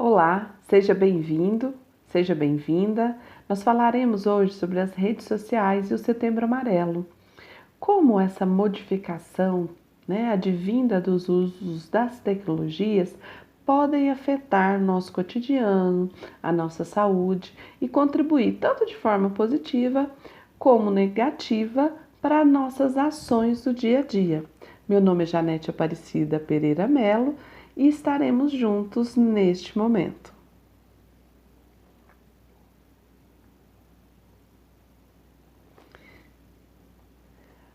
Olá, seja bem-vindo, seja bem-vinda. Nós falaremos hoje sobre as redes sociais e o Setembro Amarelo. Como essa modificação, advinda dos usos das tecnologias, podem afetar nosso cotidiano, a nossa saúde e contribuir tanto de forma positiva como negativa para nossas ações do dia a dia. Meu nome é Janete Aparecida Pereira Melo e estaremos juntos neste momento.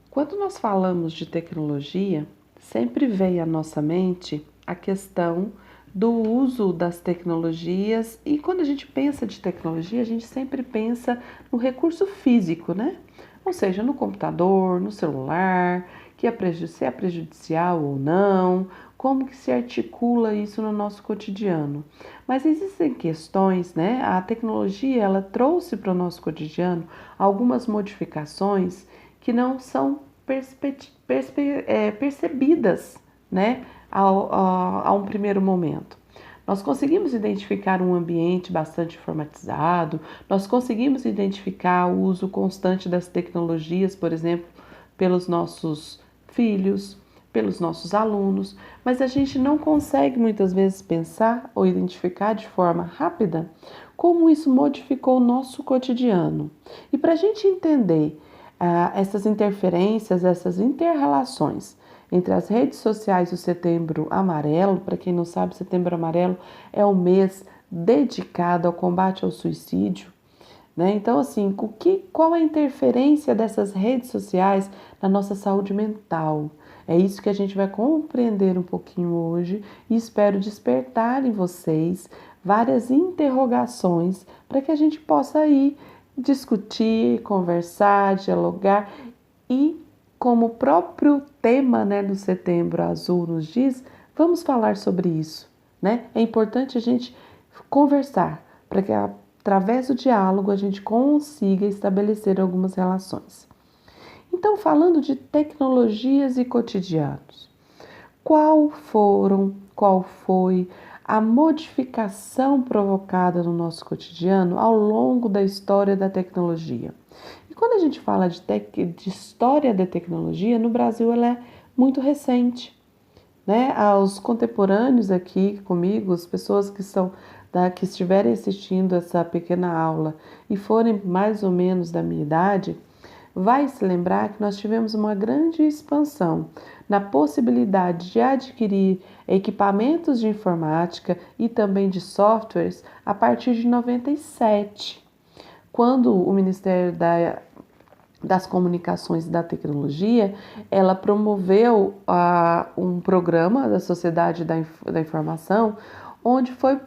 Quando nós falamos de tecnologia, sempre vem à nossa mente a questão do uso das tecnologias, e quando a gente pensa de tecnologia, a gente sempre pensa no recurso físico, né? Ou seja, no computador, no celular, se é prejudicial ou não, como que se articula isso no nosso cotidiano. Mas existem questões, né? A tecnologia, ela trouxe para o nosso cotidiano algumas modificações que não são percebidas, né, a um primeiro momento. Nós conseguimos identificar um ambiente bastante informatizado, nós conseguimos identificar o uso constante das tecnologias, por exemplo, pelos nossos filhos, pelos nossos alunos, mas a gente não consegue muitas vezes pensar ou identificar de forma rápida como isso modificou o nosso cotidiano. E para a gente entender essas interferências, essas interrelações entre as redes sociais e o Setembro Amarelo. Para quem não sabe, Setembro Amarelo é o mês dedicado ao combate ao suicídio, né? Então, assim, qual a interferência dessas redes sociais na nossa saúde mental? É isso que a gente vai compreender um pouquinho hoje e espero despertar em vocês várias interrogações para que a gente possa ir discutir, conversar, dialogar e, como o próprio tema, né, do Setembro Azul nos diz, vamos falar sobre isso, né? É importante a gente conversar para que através do diálogo a gente consiga estabelecer algumas relações. Então, falando de tecnologias e cotidianos, qual foi a modificação provocada no nosso cotidiano ao longo da história da tecnologia? E quando a gente fala de história da tecnologia, no Brasil ela é muito recente, né? Aos contemporâneos aqui comigo, as pessoas que estiverem assistindo essa pequena aula e forem mais ou menos da minha idade, vai se lembrar que nós tivemos uma grande expansão na possibilidade de adquirir equipamentos de informática e também de softwares a partir de 97, quando o Ministério das Comunicações e da Tecnologia, ela promoveu um programa da Sociedade da Informação, onde foi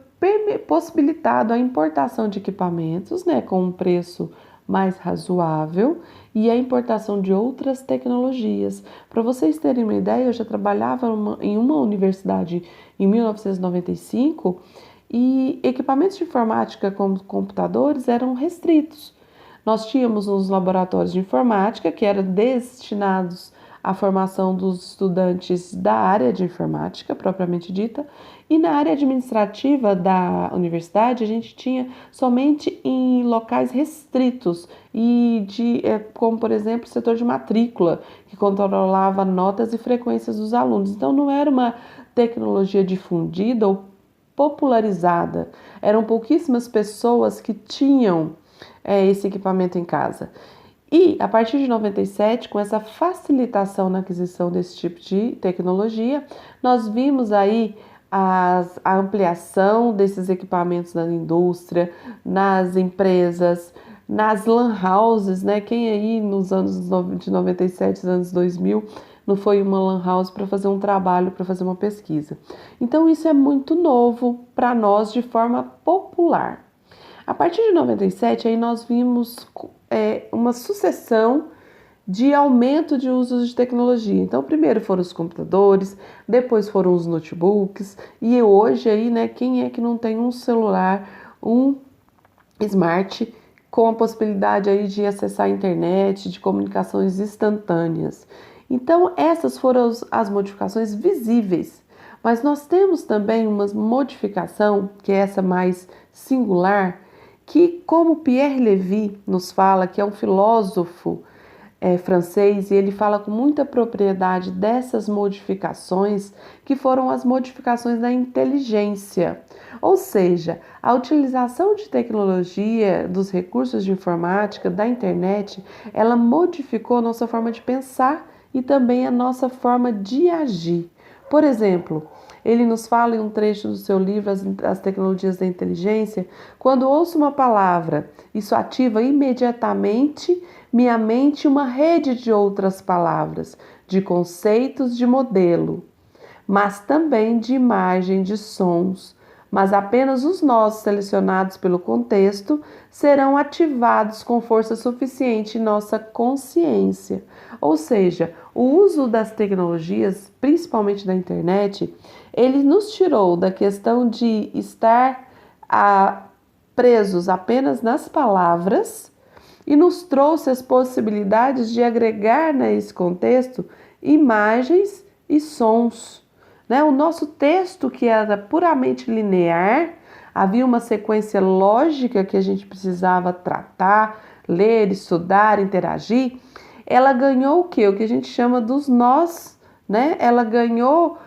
possibilitado a importação de equipamentos, né, com um preço mais razoável, e a importação de outras tecnologias. Para vocês terem uma ideia, eu já trabalhava em uma universidade em 1995 e equipamentos de informática como computadores eram restritos. Nós tínhamos uns laboratórios de informática que eram destinados à formação dos estudantes da área de informática, propriamente dita, e na área administrativa da universidade a gente tinha somente em locais restritos como por exemplo o setor de matrícula, que controlava notas e frequências dos alunos. Então não era uma tecnologia difundida ou popularizada, eram pouquíssimas pessoas que tinham esse equipamento em casa. E a partir de 97, com essa facilitação na aquisição desse tipo de tecnologia, nós vimos aí a ampliação desses equipamentos na indústria, nas empresas, nas lan houses, né? Quem aí nos anos de 97, anos 2000, não foi uma lan house para fazer um trabalho, para fazer uma pesquisa. Então isso é muito novo para nós de forma popular. A partir de 97, aí nós vimos uma sucessão de aumento de usos de tecnologia. Então, primeiro foram os computadores, depois foram os notebooks, e hoje aí, né, quem é que não tem um celular, um smart, com a possibilidade aí de acessar a internet, de comunicações instantâneas. Então, essas foram as modificações visíveis, Mas nós temos também uma modificação, que é essa mais singular, que, como Pierre Lévy nos fala, que é um filósofo francês, e ele fala com muita propriedade dessas modificações, que foram as modificações da inteligência. Ou seja, a utilização de tecnologia, dos recursos de informática, da internet, ela modificou a nossa forma de pensar e também a nossa forma de agir. Por exemplo, ele nos fala em um trecho do seu livro, As Tecnologias da Inteligência, quando ouço uma palavra, isso ativa imediatamente minha mente uma rede de outras palavras, de conceitos, de modelo, mas também de imagem, de sons. Mas apenas os nós selecionados pelo contexto serão ativados com força suficiente em nossa consciência. Ou seja, o uso das tecnologias, principalmente da internet, ele nos tirou da questão de estar presos apenas nas palavras e nos trouxe as possibilidades de agregar nesse contexto imagens e sons. Né? O nosso texto, que era puramente linear, havia uma sequência lógica que a gente precisava tratar, ler, estudar, interagir. Ela ganhou o quê? O que a gente chama dos nós, né? Ela ganhou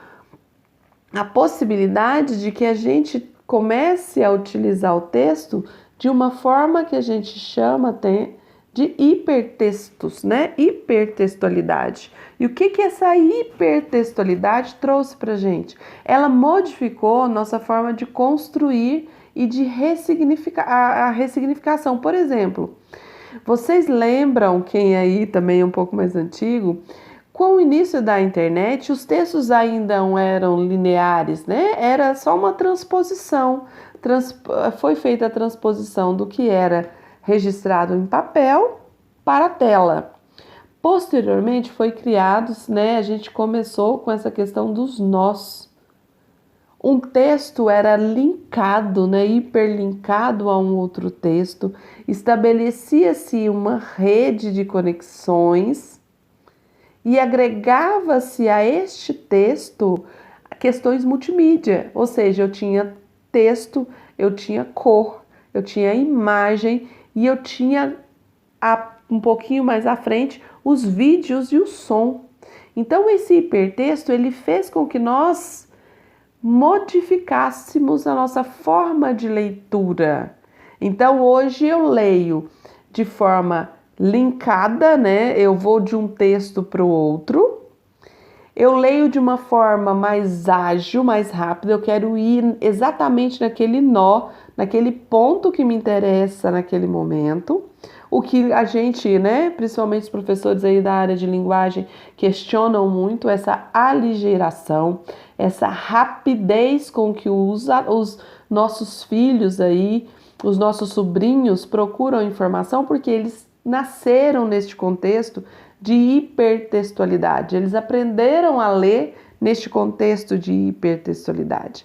a possibilidade de que a gente comece a utilizar o texto de uma forma que a gente chama até de hipertextos, né? Hipertextualidade. E o que essa hipertextualidade trouxe para a gente? Ela modificou a nossa forma de construir e de ressignificar a ressignificação. Por exemplo, vocês lembram, quem aí também é um pouco mais antigo, com o início da internet, os textos ainda não eram lineares, né? Era só uma transposição. Foi feita a transposição do que era registrado em papel para a tela. Posteriormente foi criado, né? A gente começou com essa questão dos nós. Um texto era linkado, né? Hiperlinkado a um outro texto. Estabelecia-se uma rede de conexões e agregava-se a este texto questões multimídia, ou seja, eu tinha texto, eu tinha cor, eu tinha imagem e eu tinha um pouquinho mais à frente os vídeos e o som. Então esse hipertexto ele fez com que nós modificássemos a nossa forma de leitura. Então hoje eu leio de forma linkada, né? Eu vou de um texto para o outro. Eu leio de uma forma mais ágil, mais rápida. Eu quero ir exatamente naquele nó, naquele ponto que me interessa naquele momento. O que a gente, né, principalmente os professores aí da área de linguagem, questionam muito essa aligeração, essa rapidez com que os nossos filhos aí, os nossos sobrinhos procuram informação, porque eles nasceram neste contexto de hipertextualidade. Eles aprenderam a ler neste contexto de hipertextualidade.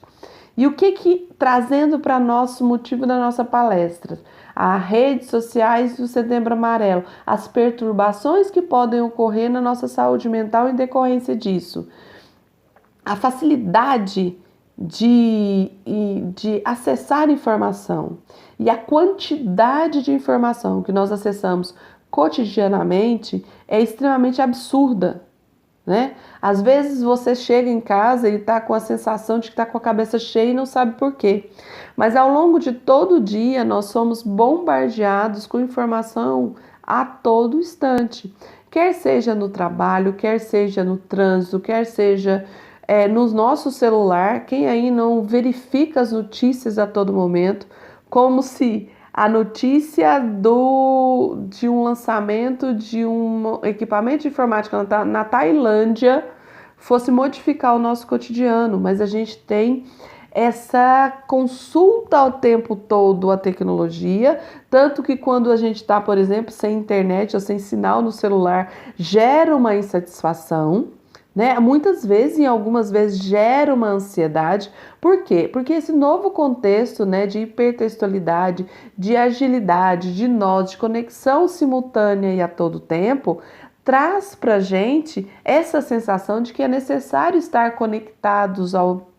E o que trazendo para nosso motivo da nossa palestra? As redes sociais do Setembro Amarelo, as perturbações que podem ocorrer na nossa saúde mental em decorrência disso. A facilidade de acessar informação e a quantidade de informação que nós acessamos cotidianamente é extremamente absurda, né? Às vezes você chega em casa e está com a sensação de que está com a cabeça cheia e não sabe por quê. Mas ao longo de todo o dia nós somos bombardeados com informação a todo instante. Quer seja no trabalho, quer seja no trânsito, quer seja no nosso celular. Quem aí não verifica as notícias a todo momento, como se a notícia de um lançamento de um equipamento de informática na Tailândia fosse modificar o nosso cotidiano, mas a gente tem essa consulta o tempo todo à tecnologia, tanto que quando a gente está, por exemplo, sem internet ou sem sinal no celular, gera uma insatisfação, né? Muitas vezes, e algumas vezes, gera uma ansiedade. Por quê? Porque esse novo contexto, né, de hipertextualidade, de agilidade, de nós, de conexão simultânea e a todo tempo, traz para a gente essa sensação de que é necessário estar conectados ao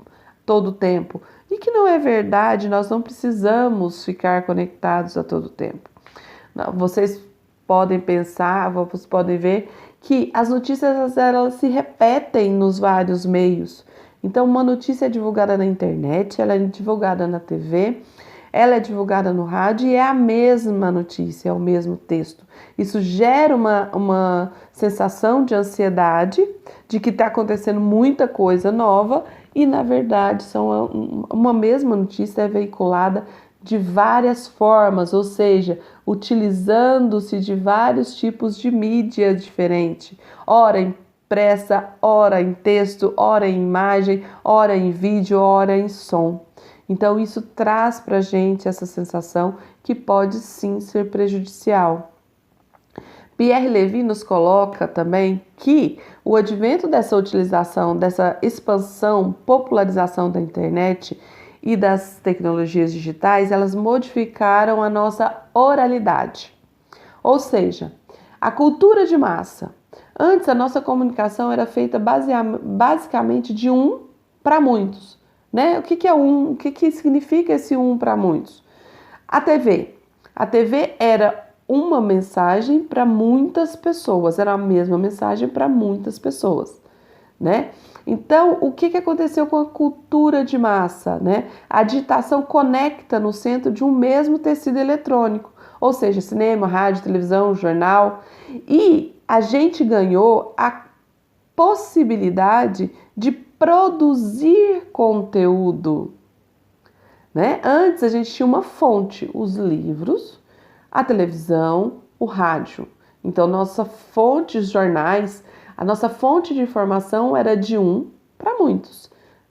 todo tempo. E que não é verdade, nós não precisamos ficar conectados a todo tempo. Vocês podem pensar, vocês podem ver que as notícias elas se repetem nos vários meios. Então, uma notícia é divulgada na internet, ela é divulgada na TV, ela é divulgada no rádio e é a mesma notícia, é o mesmo texto. Isso gera uma sensação de ansiedade, de que está acontecendo muita coisa nova e, na verdade, uma mesma notícia é veiculada de várias formas, ou seja, utilizando-se de vários tipos de mídia diferentes, ora impressa, ora em texto, ora em imagem, ora em vídeo, ora em som. Então isso traz para a gente essa sensação que pode sim ser prejudicial. Pierre Levy nos coloca também que o advento dessa utilização, dessa expansão, popularização da internet e das tecnologias digitais, elas modificaram a nossa oralidade. Ou seja, a cultura de massa. Antes a nossa comunicação era feita basicamente de um para muitos, né? O que é um? O que significa esse um para muitos? A TV. A TV era uma mensagem para muitas pessoas, era a mesma mensagem para muitas pessoas, né? Então, o que aconteceu com a cultura de massa, né? A digitação conecta no centro de um mesmo tecido eletrônico, ou seja, cinema, rádio, televisão, jornal, e a gente ganhou a possibilidade de produzir conteúdo, né? Antes a gente tinha uma fonte, os livros, a televisão, o rádio. Então, nossa fonte, os jornais, a nossa fonte de informação era de um para muitos,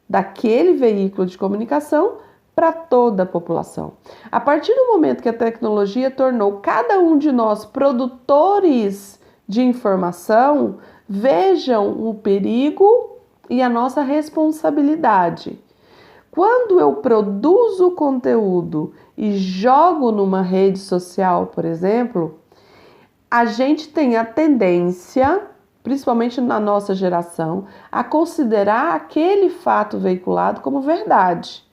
daquele veículo de comunicação para toda a população. A partir do momento que a tecnologia tornou cada um de nós produtores de informação, vejam o perigo e a nossa responsabilidade. Quando eu produzo conteúdo e jogo numa rede social, por exemplo, a gente tem a tendência, principalmente na nossa geração, a considerar aquele fato veiculado como verdade.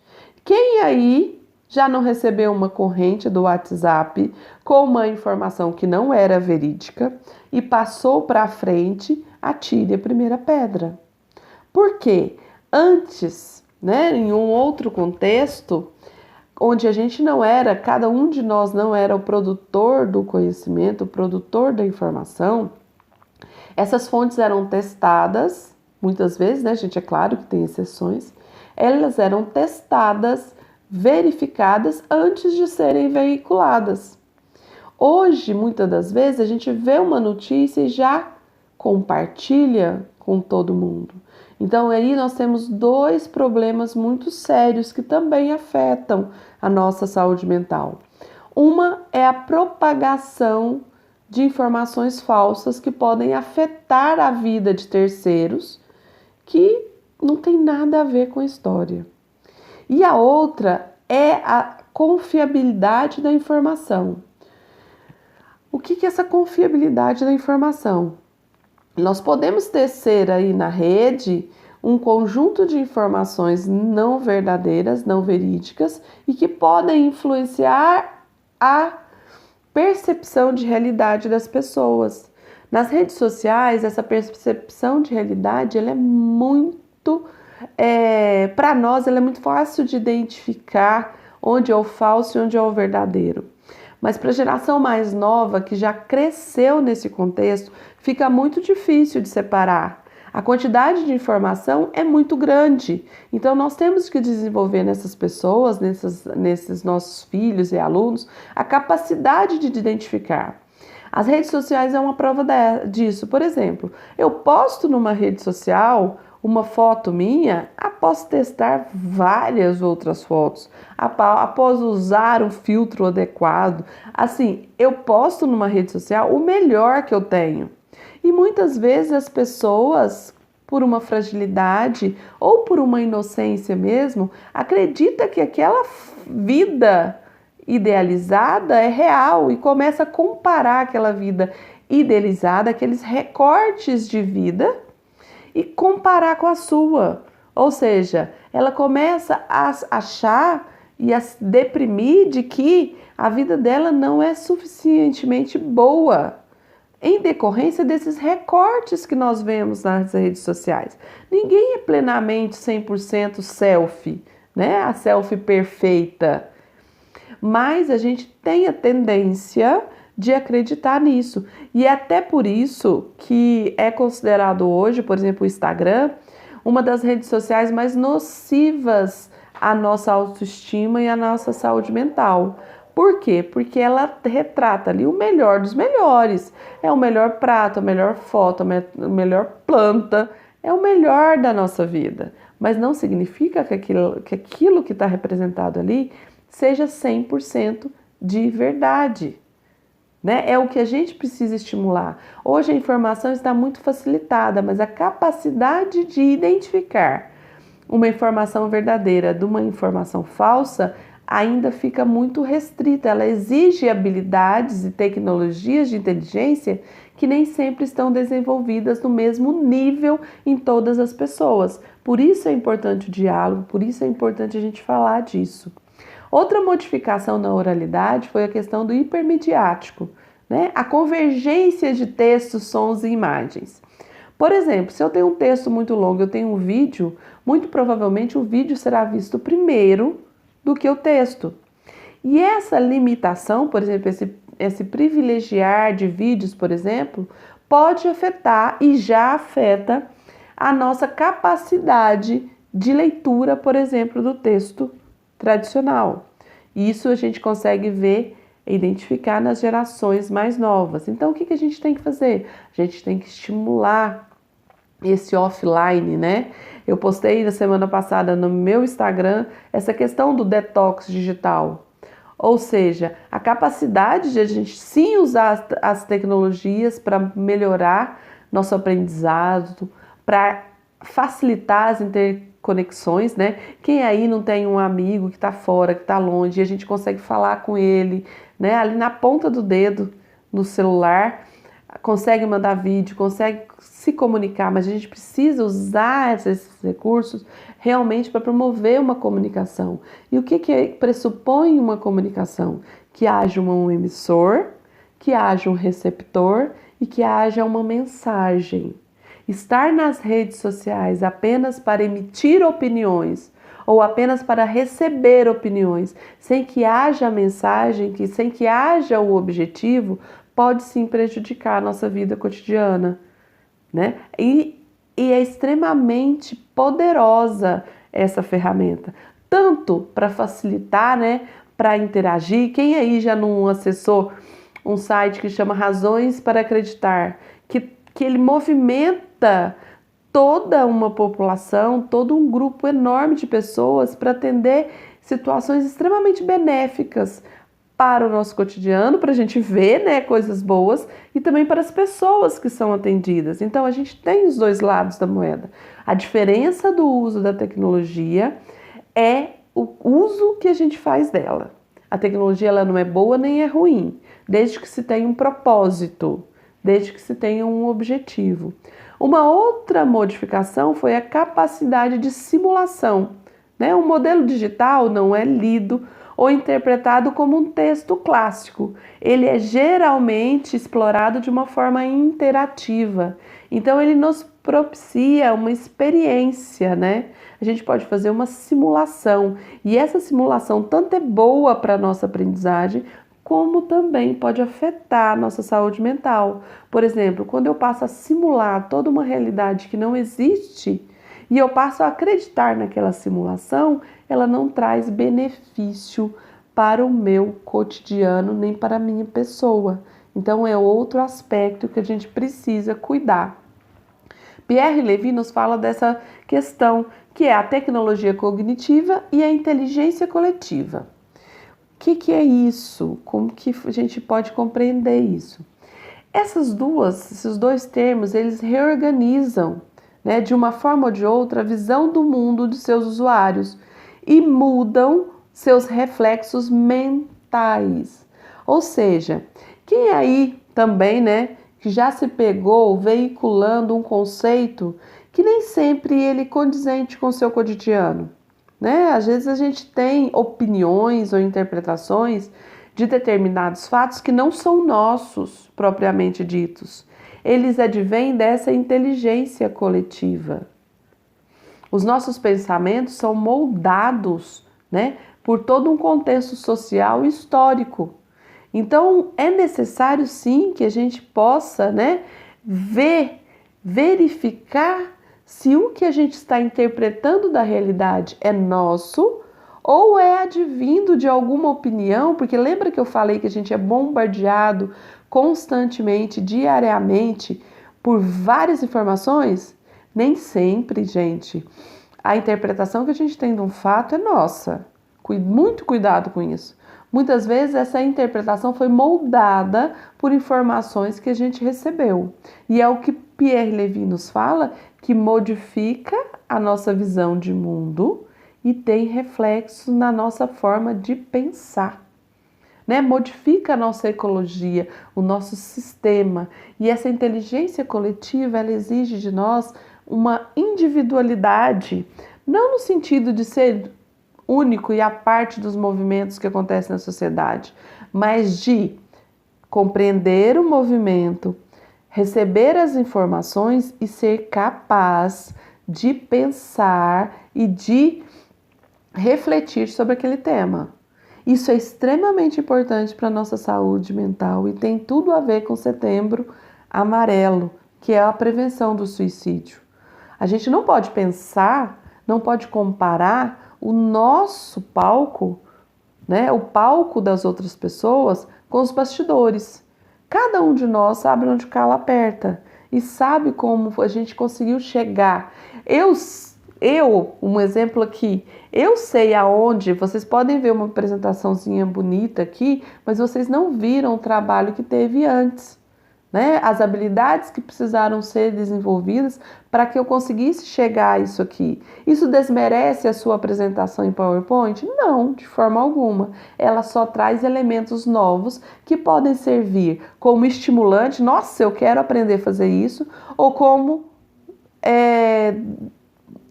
Quem aí já não recebeu uma corrente do WhatsApp com uma informação que não era verídica e passou para frente, atire a primeira pedra? Por quê? Antes, né, em um outro contexto, onde a gente não era, cada um de nós não era o produtor do conhecimento, o produtor da informação, essas fontes eram testadas, muitas vezes, né, gente, é claro que tem exceções, elas eram testadas, verificadas antes de serem veiculadas. Hoje, muitas das vezes, a gente vê uma notícia e já compartilha com todo mundo. Então, aí nós temos dois problemas muito sérios que também afetam a nossa saúde mental. Uma é a propagação de informações falsas que podem afetar a vida de terceiros que não tem nada a ver com a história. E a outra é a confiabilidade da informação. O que é essa confiabilidade da informação? Nós podemos tecer aí na rede um conjunto de informações não verdadeiras, não verídicas e que podem influenciar a percepção de realidade das pessoas. Nas redes sociais, essa percepção de realidade ela é muito, para nós, ela é muito fácil de identificar onde é o falso e onde é o verdadeiro. Mas para a geração mais nova, que já cresceu nesse contexto, fica muito difícil de separar. A quantidade de informação é muito grande. Então, nós temos que desenvolver nessas pessoas, nesses nossos filhos e alunos, a capacidade de identificar. As redes sociais é uma prova disso. Por exemplo, eu posto numa rede social uma foto minha após testar várias outras fotos, após usar um filtro adequado. Assim, eu posto numa rede social o melhor que eu tenho. E muitas vezes as pessoas, por uma fragilidade ou por uma inocência mesmo, acreditam que aquela vida idealizada é real e começa a comparar aquela vida idealizar daqueles recortes de vida e comparar com a sua. Ou seja, ela começa a achar e a se deprimir de que a vida dela não é suficientemente boa, em decorrência desses recortes que nós vemos nas redes sociais. Ninguém é plenamente 100% selfie, né? A selfie perfeita. Mas a gente tem a tendência de acreditar nisso. E é até por isso que é considerado hoje, por exemplo, o Instagram, uma das redes sociais mais nocivas à nossa autoestima e à nossa saúde mental. Por quê? Porque ela retrata ali o melhor dos melhores. É o melhor prato, a melhor foto, a melhor planta, é o melhor da nossa vida. Mas não significa que aquilo que está representado ali seja 100% de verdade. Né? É o que a gente precisa estimular. Hoje a informação está muito facilitada, mas a capacidade de identificar uma informação verdadeira de uma informação falsa ainda fica muito restrita. Ela exige habilidades e tecnologias de inteligência que nem sempre estão desenvolvidas no mesmo nível em todas as pessoas. Por isso é importante o diálogo, por isso é importante a gente falar disso. Outra modificação na oralidade foi a questão do hipermediático, né? A convergência de textos, sons e imagens. Por exemplo, se eu tenho um texto muito longo, eu tenho um vídeo, muito provavelmente o vídeo será visto primeiro do que o texto. E essa limitação, por exemplo, esse privilegiar de vídeos, por exemplo, pode afetar e já afeta a nossa capacidade de leitura, por exemplo, do texto tradicional. Isso a gente consegue ver, identificar nas gerações mais novas. Então, o que a gente tem que fazer? A gente tem que estimular esse offline, né? Eu postei na semana passada no meu Instagram essa questão do detox digital. Ou seja, a capacidade de a gente sim usar as tecnologias para melhorar nosso aprendizado, para facilitar as interconexões, né? Quem aí não tem um amigo que está fora, que está longe, e a gente consegue falar com ele, né? Ali na ponta do dedo, no celular, consegue mandar vídeo, consegue se comunicar, mas a gente precisa usar esses recursos realmente para promover uma comunicação. E o que pressupõe uma comunicação? Que haja um emissor, que haja um receptor e que haja uma mensagem. Estar nas redes sociais apenas para emitir opiniões ou apenas para receber opiniões, sem que haja mensagem, sem que haja o objetivo, pode sim prejudicar a nossa vida cotidiana, né? E é extremamente poderosa essa ferramenta, tanto para facilitar, né, para interagir. Quem aí já não acessou um site que chama Razões para Acreditar, que ele movimenta toda uma população, todo um grupo enorme de pessoas para atender situações extremamente benéficas para o nosso cotidiano, para a gente ver, né, coisas boas, e também para as pessoas que são atendidas. Então a gente tem os dois lados da moeda. A diferença do uso da tecnologia é o uso que a gente faz dela. A tecnologia ela não é boa nem é ruim, desde que se tenha um propósito, desde que se tenha um objetivo. Uma outra modificação foi a capacidade de simulação, né? O modelo digital não é lido ou interpretado como um texto clássico. Ele é geralmente explorado de uma forma interativa. Então ele nos propicia uma experiência, né? A gente pode fazer uma simulação. E essa simulação tanto é boa para a nossa aprendizagem, como também pode afetar a nossa saúde mental. Por exemplo, quando eu passo a simular toda uma realidade que não existe e eu passo a acreditar naquela simulação, ela não traz benefício para o meu cotidiano nem para a minha pessoa. Então é outro aspecto que a gente precisa cuidar. Pierre Levy nos fala dessa questão que é a tecnologia cognitiva e a inteligência coletiva. O que é isso? Como que a gente pode compreender isso? Esses dois termos, eles reorganizam, né, de uma forma ou de outra a visão do mundo de seus usuários e mudam seus reflexos mentais. Ou seja, quem aí também, né, que já se pegou veiculando um conceito que nem sempre ele é condizente com o seu cotidiano, né? Às vezes a gente tem opiniões ou interpretações de determinados fatos que não são nossos propriamente ditos. Eles advêm dessa inteligência coletiva. Os nossos pensamentos são moldados, né, por todo um contexto social e histórico. Então, é necessário sim que a gente possa, né, verificar se o que a gente está interpretando da realidade é nosso ou é advindo de alguma opinião, porque lembra que eu falei que a gente é bombardeado constantemente, diariamente, por várias informações? Nem sempre, gente, a interpretação que a gente tem de um fato é nossa. Muito cuidado com isso. Muitas vezes essa interpretação foi moldada por informações que a gente recebeu. E é o que Pierre Levy nos fala, que modifica a nossa visão de mundo e tem reflexo na nossa forma de pensar, né? Modifica a nossa ecologia, o nosso sistema. E essa inteligência coletiva, ela exige de nós uma individualidade, não no sentido de ser único e a parte dos movimentos que acontecem na sociedade, mas de compreender o movimento, receber as informações e ser capaz de pensar e de refletir sobre aquele tema. Isso é extremamente importante para a nossa saúde mental e tem tudo a ver com Setembro Amarelo, que é a prevenção do suicídio. A gente não pode pensar, não pode comparar o nosso palco, né, o palco das outras pessoas, com os bastidores. Cada um de nós sabe onde o calo aperta e sabe como a gente conseguiu chegar. Um exemplo aqui, eu sei aonde, vocês podem ver uma apresentaçãozinha bonita aqui, mas vocês não viram o trabalho que teve antes, né? As habilidades que precisaram ser desenvolvidas para que eu conseguisse chegar a isso aqui. Isso desmerece a sua apresentação em PowerPoint? Não, de forma alguma. Ela só traz elementos novos que podem servir como estimulante, nossa, eu quero aprender a fazer isso, ou como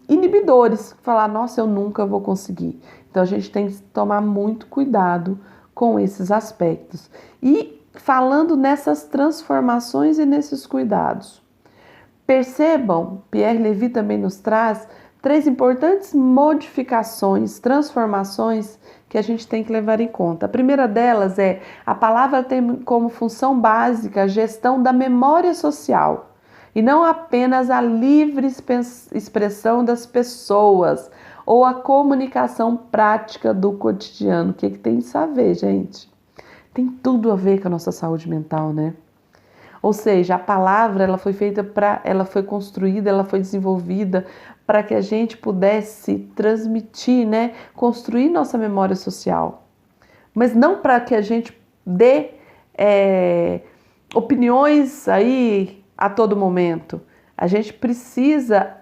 inibidores, falar, nossa, eu nunca vou conseguir. Então a gente tem que tomar muito cuidado com esses aspectos. E falando nessas transformações e nesses cuidados, percebam, Pierre Levy também nos traz 3 importantes modificações, transformações que a gente tem que levar em conta. A primeira delas é, a palavra tem como função básica a gestão da memória social. E não apenas a livre expressão das pessoas ou a comunicação prática do cotidiano. O que tem isso a ver, gente? Tem tudo a ver com a nossa saúde mental, né? Ou seja, a palavra ela foi construída, ela foi desenvolvida para que a gente pudesse transmitir, né? Construir nossa memória social. Mas não para que a gente dê opiniões aí a todo momento. A gente precisa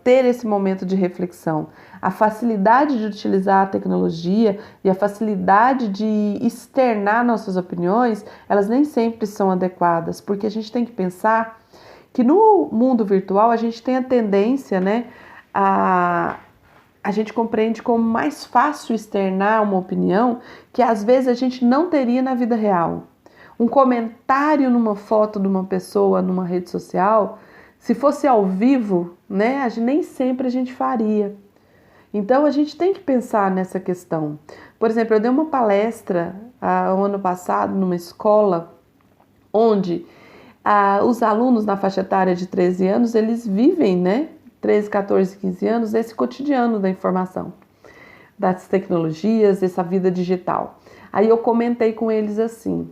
ter esse momento de reflexão. A facilidade de utilizar a tecnologia e a facilidade de externar nossas opiniões, elas nem sempre são adequadas, porque a gente tem que pensar que no mundo virtual a gente tem a tendência, né, a gente compreende como mais fácil externar uma opinião que às vezes a gente não teria na vida real. Um comentário numa foto de uma pessoa numa rede social, se fosse ao vivo, né, nem sempre a gente faria. Então a gente tem que pensar nessa questão. Por exemplo, eu dei uma palestra o ano passado numa escola onde os alunos na faixa etária de 13 anos, eles vivem, né, 13, 14, 15 anos, esse cotidiano da informação, das tecnologias, essa vida digital. Aí eu comentei com eles assim: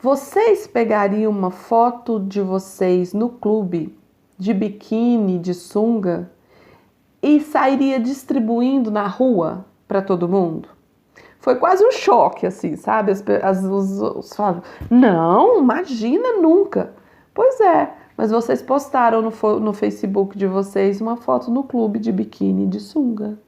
vocês pegariam uma foto de vocês no clube, de biquíni, de sunga, e sairia distribuindo na rua para todo mundo? Foi quase um choque, assim, sabe? Os falam, não, imagina, nunca. Pois é, mas vocês postaram no Facebook de vocês uma foto no clube de biquíni de sunga.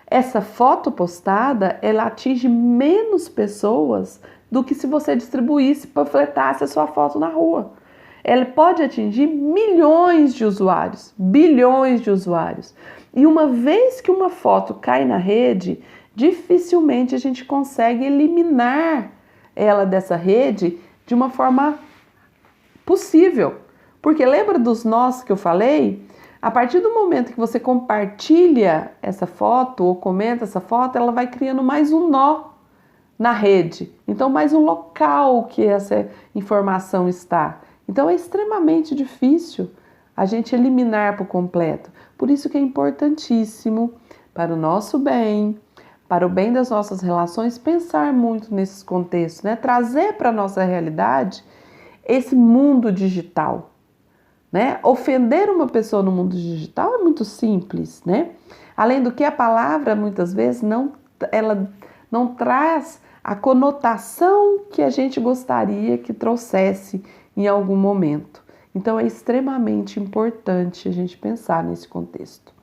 Essa foto postada, ela atinge menos pessoas do que se você distribuísse, panfletasse a sua foto na rua. ela pode atingir milhões de usuários, bilhões de usuários. E uma vez que uma foto cai na rede, dificilmente a gente consegue eliminar ela dessa rede de uma forma possível. Porque lembra dos nós que eu falei? A partir do momento que você compartilha essa foto ou comenta essa foto, ela vai criando mais um nó na rede. Então, mais um local que essa informação está. Então, é extremamente difícil a gente eliminar por completo. Por isso que é importantíssimo para o nosso bem, para o bem das nossas relações, pensar muito nesses contextos, né? Trazer para a nossa realidade esse mundo digital, né? Ofender uma pessoa no mundo digital é muito simples, né? Além do que a palavra muitas vezes ela não traz a conotação que a gente gostaria que trouxesse em algum momento. Então é extremamente importante a gente pensar nesse contexto,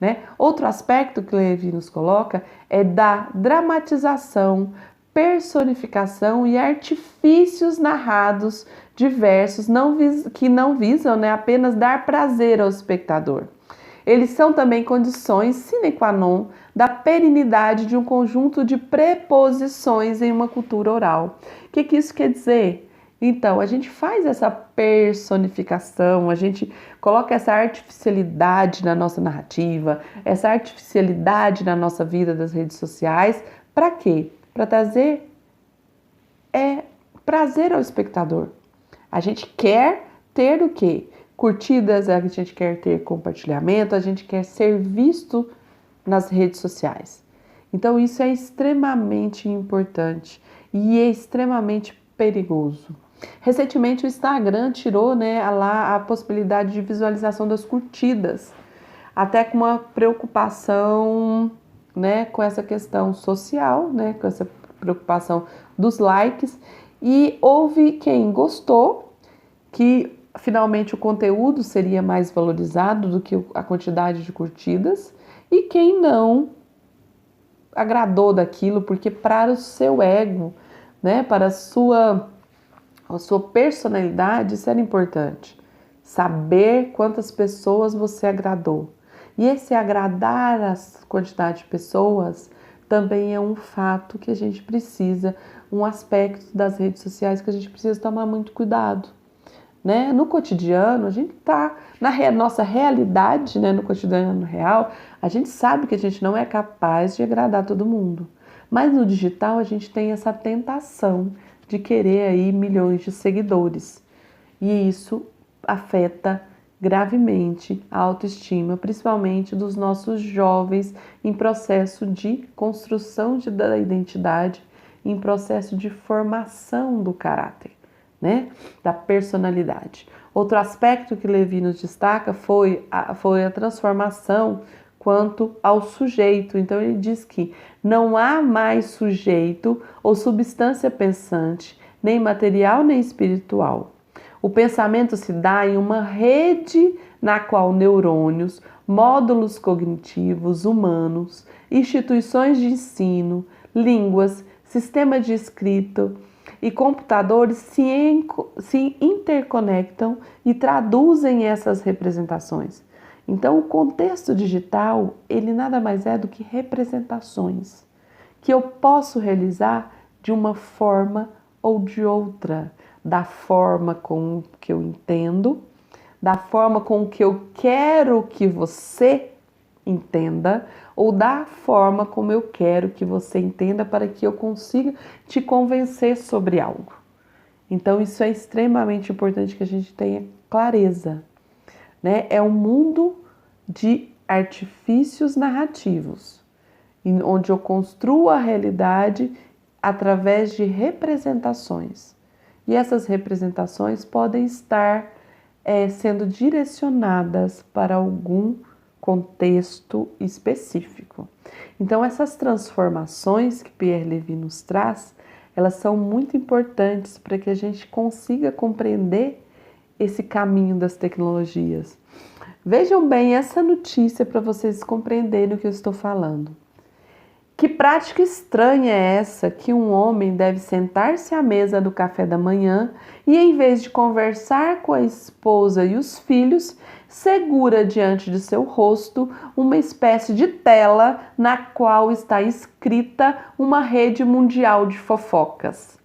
né? Outro aspecto que Levi nos coloca é da dramatização, personificação e artifícios narrados diversos que não visam, né, apenas dar prazer ao espectador. Eles são também condições sine qua non da perenidade de um conjunto de preposições em uma cultura oral. O que isso quer dizer? Então, a gente faz essa personificação, a gente coloca essa artificialidade na nossa narrativa, essa artificialidade na nossa vida das redes sociais. Para quê? Para trazer prazer ao espectador. A gente quer ter o quê? Curtidas, a gente quer ter compartilhamento, a gente quer ser visto nas redes sociais. Então isso é extremamente importante e é extremamente perigoso. Recentemente o Instagram tirou, né, a possibilidade de visualização das curtidas, até com uma preocupação, né, com essa questão social, né, com essa preocupação dos likes, e houve quem gostou, que finalmente o conteúdo seria mais valorizado do que a quantidade de curtidas, e quem não agradou daquilo, porque para o seu ego, né, para a sua personalidade, isso era importante. Saber quantas pessoas você agradou. E esse agradar a quantidade de pessoas também é um fato que a gente precisa, um aspecto das redes sociais que a gente precisa tomar muito cuidado, né? No cotidiano, a gente tá na nossa realidade, né? No cotidiano real, a gente sabe que a gente não é capaz de agradar todo mundo. Mas no digital, a gente tem essa tentação de querer aí milhões de seguidores. E isso afeta gravemente a autoestima, principalmente dos nossos jovens em processo de construção da identidade, em processo de formação do caráter, né? Da personalidade. Outro aspecto que Levi nos destaca foi a transformação quanto ao sujeito. Então ele diz que não há mais sujeito ou substância pensante, nem material nem espiritual. O pensamento se dá em uma rede na qual neurônios, módulos cognitivos humanos, instituições de ensino, línguas, sistema de escrita e computadores se interconectam e traduzem essas representações. Então, o contexto digital, ele nada mais é do que representações que eu posso realizar de uma forma ou de outra, da forma com que eu entendo, da forma com que eu quero que você entenda, ou da forma como eu quero que você entenda para que eu consiga te convencer sobre algo. Então, isso é extremamente importante que a gente tenha clareza, né? É um mundo de artifícios narrativos, onde eu construo a realidade através de representações. E essas representações podem estar sendo direcionadas para algum contexto específico. Então, essas transformações que Pierre Levy nos traz, elas são muito importantes para que a gente consiga compreender esse caminho das tecnologias. Vejam bem essa notícia para vocês compreenderem o que eu estou falando. Que prática estranha é essa que um homem deve sentar-se à mesa do café da manhã e, em vez de conversar com a esposa e os filhos, segura diante de seu rosto uma espécie de tela na qual está escrita uma rede mundial de fofocas?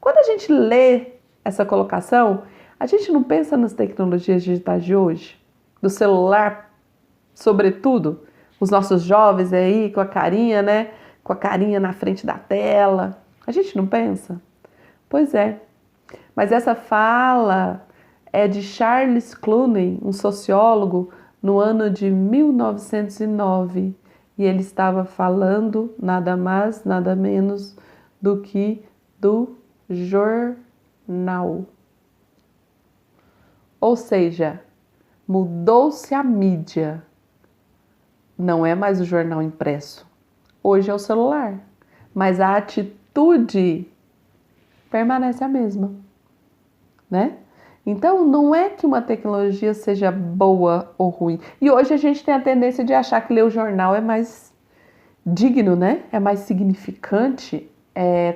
Quando a gente lê essa colocação, a gente não pensa nas tecnologias digitais de hoje? Do celular, sobretudo? Os nossos jovens aí com a carinha, né? Com a carinha na frente da tela. A gente não pensa? Pois é. Mas essa fala é de Charles Clooney, um sociólogo, no ano de 1909. E ele estava falando nada mais, nada menos do que do jornal. Ou seja, mudou-se a mídia. Não é mais o jornal impresso. Hoje é o celular. Mas a atitude permanece a mesma, né? Então, não é que uma tecnologia seja boa ou ruim. E hoje a gente tem a tendência de achar que ler o jornal é mais digno, né? É mais significante,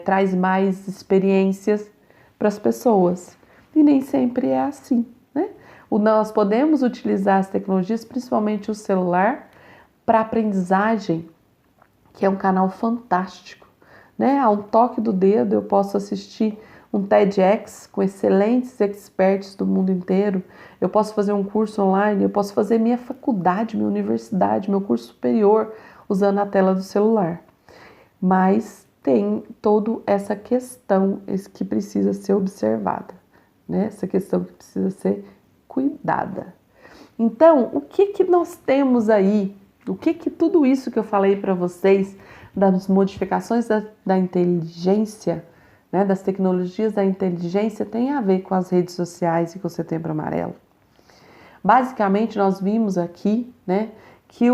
traz mais experiências para as pessoas. E nem sempre é assim, né? Nós podemos utilizar as tecnologias, principalmente o celular, para aprendizagem, que é um canal fantástico, né? A um toque do dedo eu posso assistir um TEDx com excelentes experts do mundo inteiro, eu posso fazer um curso online, eu posso fazer minha faculdade, minha universidade, meu curso superior usando a tela do celular. Mas tem toda essa questão que precisa ser observada, né? Essa questão que precisa ser cuidada. Então, o que nós temos aí? O que tudo isso que eu falei para vocês, das modificações da inteligência, né, das tecnologias da inteligência, tem a ver com as redes sociais e com o Setembro Amarelo? Basicamente, nós vimos aqui, né, que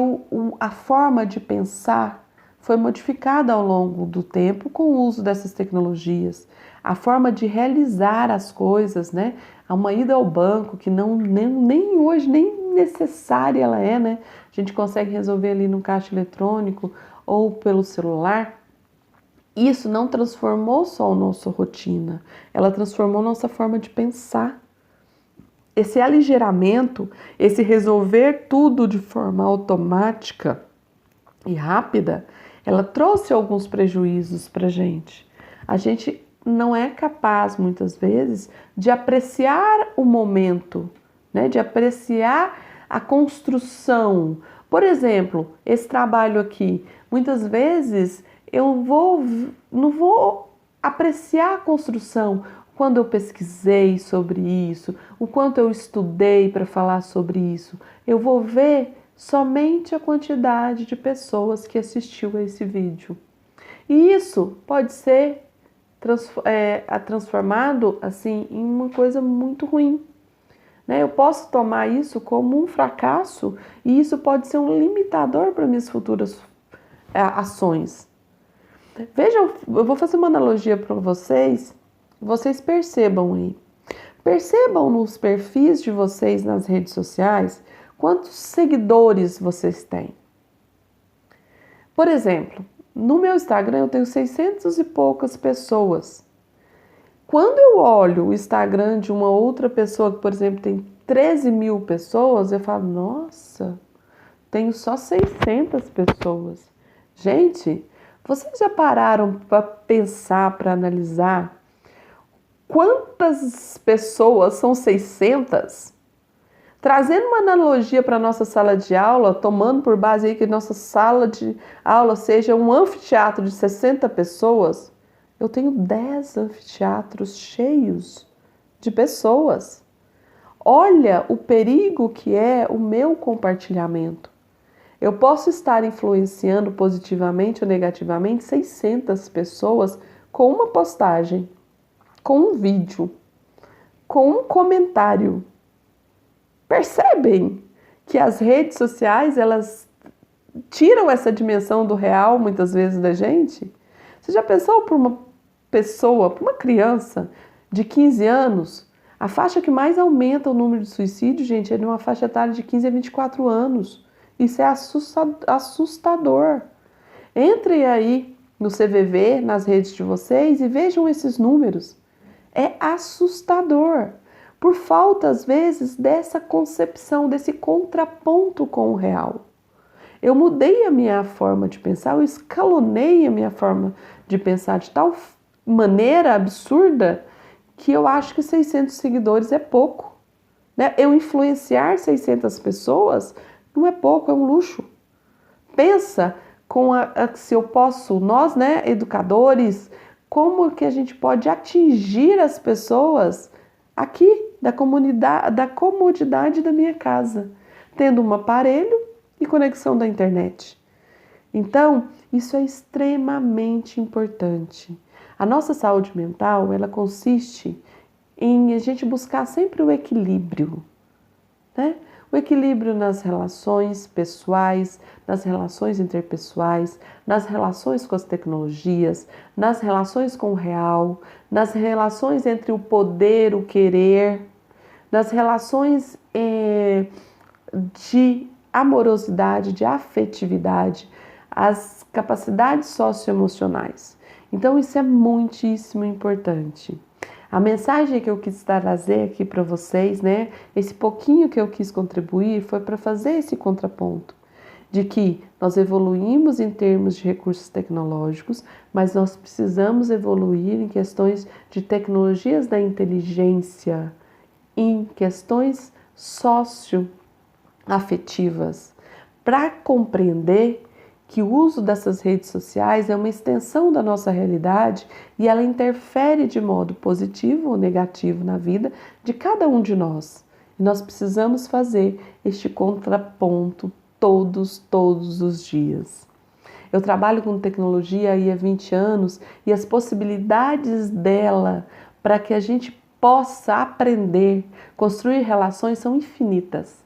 a forma de pensar foi modificada ao longo do tempo com o uso dessas tecnologias. A forma de realizar as coisas, né? Uma ida ao banco que nem hoje, nem necessária ela é, né? A gente consegue resolver ali no caixa eletrônico ou pelo celular. Isso não transformou só a nossa rotina, ela transformou nossa forma de pensar. Esse aligeiramento, esse resolver tudo de forma automática e rápida, ela trouxe alguns prejuízos para a gente. A gente não é capaz, muitas vezes, de apreciar o momento, né? De apreciar a construção. Por exemplo, esse trabalho aqui, muitas vezes eu não vou apreciar a construção quando eu pesquisei sobre isso, o quanto eu estudei para falar sobre isso. Eu vou ver somente a quantidade de pessoas que assistiu a esse vídeo. E isso pode ser transformado assim em uma coisa muito ruim, né? Eu posso tomar isso como um fracasso e isso pode ser um limitador para minhas futuras ações. Vejam, eu vou fazer uma analogia para vocês percebam aí. Percebam nos perfis de vocês nas redes sociais quantos seguidores vocês têm. Por exemplo, no meu Instagram eu tenho 600 e poucas pessoas. Quando eu olho o Instagram de uma outra pessoa que, por exemplo, tem 13 mil pessoas, eu falo, nossa, tenho só 600 pessoas. Gente, vocês já pararam para pensar, para analisar quantas pessoas são 600? Trazendo uma analogia para a nossa sala de aula, tomando por base aí que nossa sala de aula seja um anfiteatro de 60 pessoas, eu tenho 10 anfiteatros cheios de pessoas. Olha o perigo que é o meu compartilhamento. Eu posso estar influenciando positivamente ou negativamente 600 pessoas com uma postagem, com um vídeo, com um comentário. Percebem que as redes sociais, elas tiram essa dimensão do real muitas vezes da gente? Você já pensou por uma pessoa, por uma criança de 15 anos, a faixa que mais aumenta o número de suicídio, gente, é de uma faixa etária de 15 a 24 anos. Isso é assustador. Entrem aí no CVV, nas redes de vocês e vejam esses números. É assustador, por falta, às vezes, dessa concepção, desse contraponto com o real. Eu mudei a minha forma de pensar, eu escalonei a minha forma de pensar de tal maneira absurda que eu acho que 600 seguidores é pouco. Né? Eu influenciar 600 pessoas não é pouco, é um luxo. Pensa se eu posso, nós, né, educadores, como que a gente pode atingir as pessoas aqui da comunidade, da comodidade da minha casa, tendo um aparelho e conexão da internet. Então, isso é extremamente importante. A nossa saúde mental, ela consiste em a gente buscar sempre o equilíbrio, né? O equilíbrio nas relações pessoais, nas relações interpessoais, nas relações com as tecnologias, nas relações com o real, nas relações entre o poder, o querer, nas relações de amorosidade, de afetividade, as capacidades socioemocionais. Então, isso é muitíssimo importante. A mensagem que eu quis trazer aqui para vocês, né? Esse pouquinho que eu quis contribuir foi para fazer esse contraponto de que nós evoluímos em termos de recursos tecnológicos, mas nós precisamos evoluir em questões de tecnologias da inteligência, em questões socioafetivas, para compreender que o uso dessas redes sociais é uma extensão da nossa realidade e ela interfere de modo positivo ou negativo na vida de cada um de nós. E nós precisamos fazer este contraponto todos os dias. Eu trabalho com tecnologia aí há 20 anos e as possibilidades dela para que a gente possa aprender, construir relações são infinitas,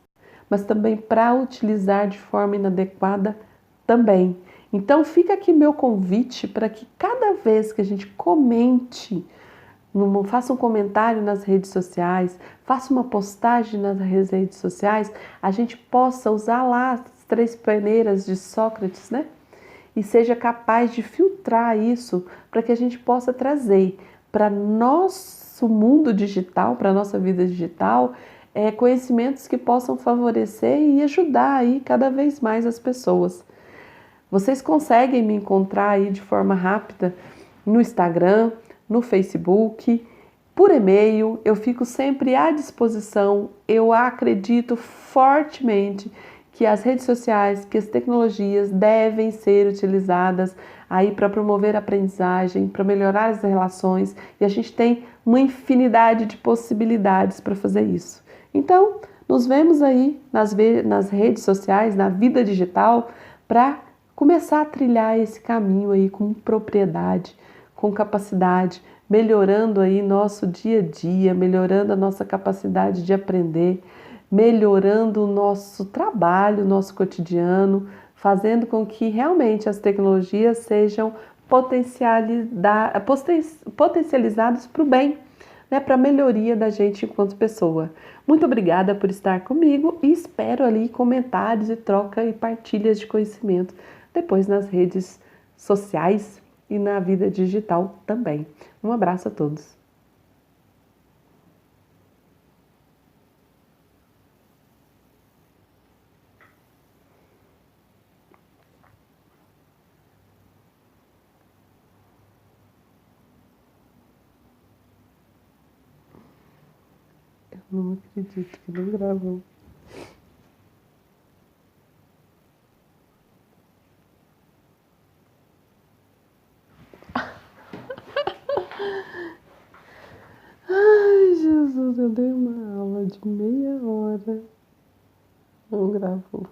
mas também para utilizar de forma inadequada também. Então fica aqui meu convite para que cada vez que a gente comente, faça um comentário nas redes sociais, faça uma postagem nas redes sociais, a gente possa usar lá as 3 peneiras de Sócrates, né? E seja capaz de filtrar isso para que a gente possa trazer para nosso mundo digital, para nossa vida digital, conhecimentos que possam favorecer e ajudar aí cada vez mais as pessoas. Vocês conseguem me encontrar aí de forma rápida no Instagram, no Facebook, por e-mail. Eu fico sempre à disposição. Eu acredito fortemente que as redes sociais, que as tecnologias devem ser utilizadas aí para promover a aprendizagem, para melhorar as relações, e a gente tem uma infinidade de possibilidades para fazer isso. Então, nos vemos aí nas redes sociais, na vida digital, para começar a trilhar esse caminho aí com propriedade, com capacidade, melhorando aí nosso dia a dia, melhorando a nossa capacidade de aprender, melhorando o nosso trabalho, nosso cotidiano, fazendo com que realmente as tecnologias sejam potencializadas para o bem, né, para a melhoria da gente enquanto pessoa. Muito obrigada por estar comigo e espero ali comentários e troca e partilhas de conhecimento depois nas redes sociais e na vida digital também. Um abraço a todos. Eu não acredito que não gravou. Ai, Jesus, eu dei uma aula de meia hora. Não gravou.